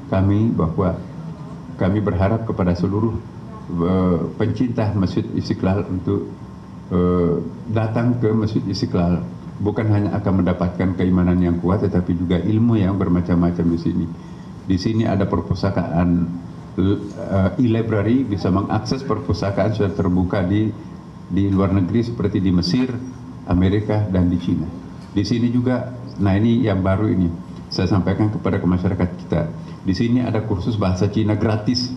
kami bahwa kami berharap kepada seluruh pencinta Masjid Istiqlal untuk datang ke Masjid Istiqlal. Bukan hanya akan mendapatkan keimanan yang kuat, tetapi juga ilmu yang bermacam-macam di sini. Di sini ada perpustakaan e-library, bisa mengakses perpustakaan sudah terbuka di luar negeri seperti di Mesir, Amerika, dan di Cina. Di sini juga, nah ini yang baru ini, saya sampaikan kepada masyarakat kita. Di sini ada kursus bahasa Cina gratis.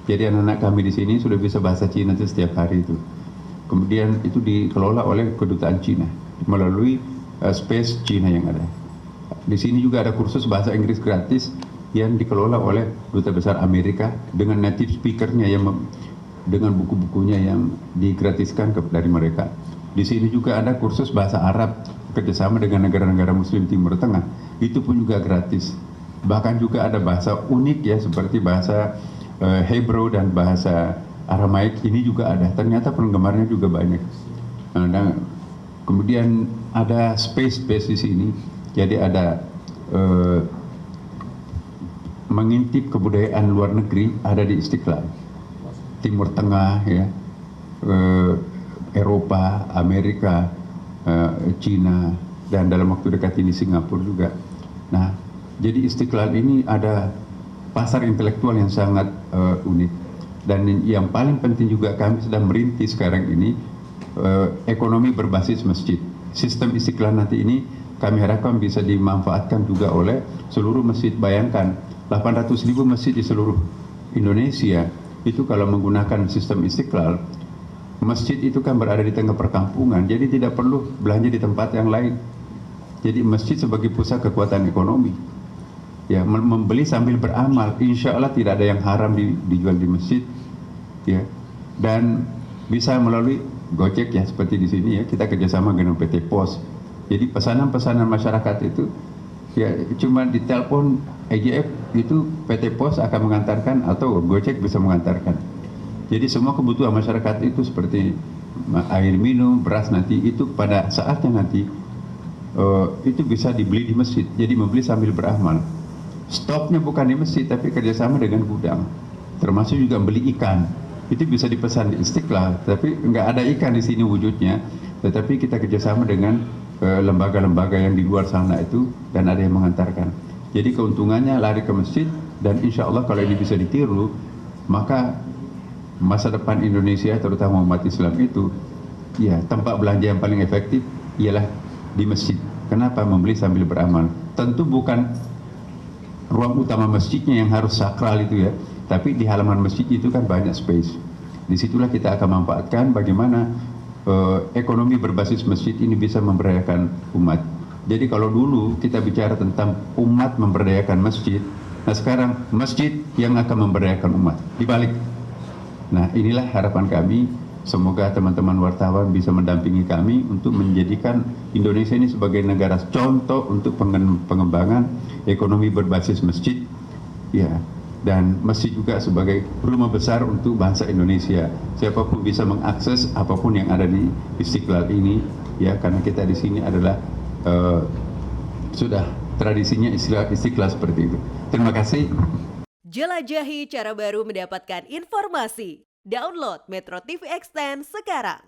Jadi anak-anak kami di sini sudah bisa bahasa Cina itu setiap hari itu. Kemudian itu dikelola oleh kedutaan Cina melalui space Cina yang ada. Di sini juga ada kursus bahasa Inggris gratis yang dikelola oleh Duta Besar Amerika dengan native speakernya yang dengan buku-bukunya yang digratiskan dari mereka. Di sini juga ada kursus bahasa Arab kerjasama dengan negara-negara Muslim Timur Tengah. Itu pun juga gratis. Bahkan juga ada bahasa unik ya seperti bahasa Hebrew dan bahasa Aramaik, ini juga ada. Ternyata penggemarnya juga banyak. Nah, kemudian ada space di sini. Jadi ada mengintip kebudayaan luar negeri ada di Istiqlal. Timur Tengah ya, Eropa, Amerika, Cina, dan dalam waktu dekat ini Singapura juga. Nah, jadi Istiqlal ini ada pasar intelektual yang sangat unik. Dan yang paling penting juga kami sedang merintis sekarang ini ekonomi berbasis masjid. Sistem Istiqlal nanti ini kami harapkan bisa dimanfaatkan juga oleh seluruh masjid. Bayangkan 800.000 masjid di seluruh Indonesia itu kalau menggunakan sistem Istiqlal, masjid itu kan berada di tengah perkampungan, jadi tidak perlu belanja di tempat yang lain. Jadi masjid sebagai pusat kekuatan ekonomi. Ya, membeli sambil beramal, insya Allah tidak ada yang haram dijual di masjid, ya. Dan bisa melalui Gojek ya seperti di sini ya, kita kerjasama dengan PT Pos. Jadi pesanan-pesanan masyarakat itu ya cuma ditelepon EGF itu PT Pos akan mengantarkan atau Gojek bisa mengantarkan. Jadi semua kebutuhan masyarakat itu seperti air minum, beras nanti itu pada saatnya nanti itu bisa dibeli di masjid. Jadi membeli sambil beramal. Stoknya bukan di masjid tapi kerjasama dengan gudang, termasuk juga beli ikan itu bisa dipesan di Istiqlal, tapi nggak ada ikan di sini wujudnya, tetapi kita kerjasama dengan lembaga-lembaga yang di luar sana itu dan ada yang mengantarkan. Jadi keuntungannya lari ke masjid dan insya Allah kalau ini bisa ditiru maka masa depan Indonesia terutama umat Islam itu ya tempat belanja yang paling efektif ialah di masjid. Kenapa? Membeli sambil beramal. Tentu bukan ruang utama masjidnya yang harus sakral itu ya, tapi di halaman masjid itu kan banyak space. Disitulah kita akan manfaatkan bagaimana ekonomi berbasis masjid ini bisa memberdayakan umat. Jadi kalau dulu kita bicara tentang umat memberdayakan masjid, nah sekarang masjid yang akan memberdayakan umat, dibalik. Nah inilah harapan kami, semoga teman-teman wartawan bisa mendampingi kami untuk menjadikan Indonesia ini sebagai negara contoh untuk pengembangan ekonomi berbasis masjid, ya, dan masjid juga sebagai rumah besar untuk bangsa Indonesia. Siapapun bisa mengakses apapun yang ada di Istiqlal ini, ya, karena kita di sini adalah sudah tradisinya Istiqlal seperti itu. Terima kasih. Jelajahi cara baru mendapatkan informasi. Download Metro TV Extend sekarang.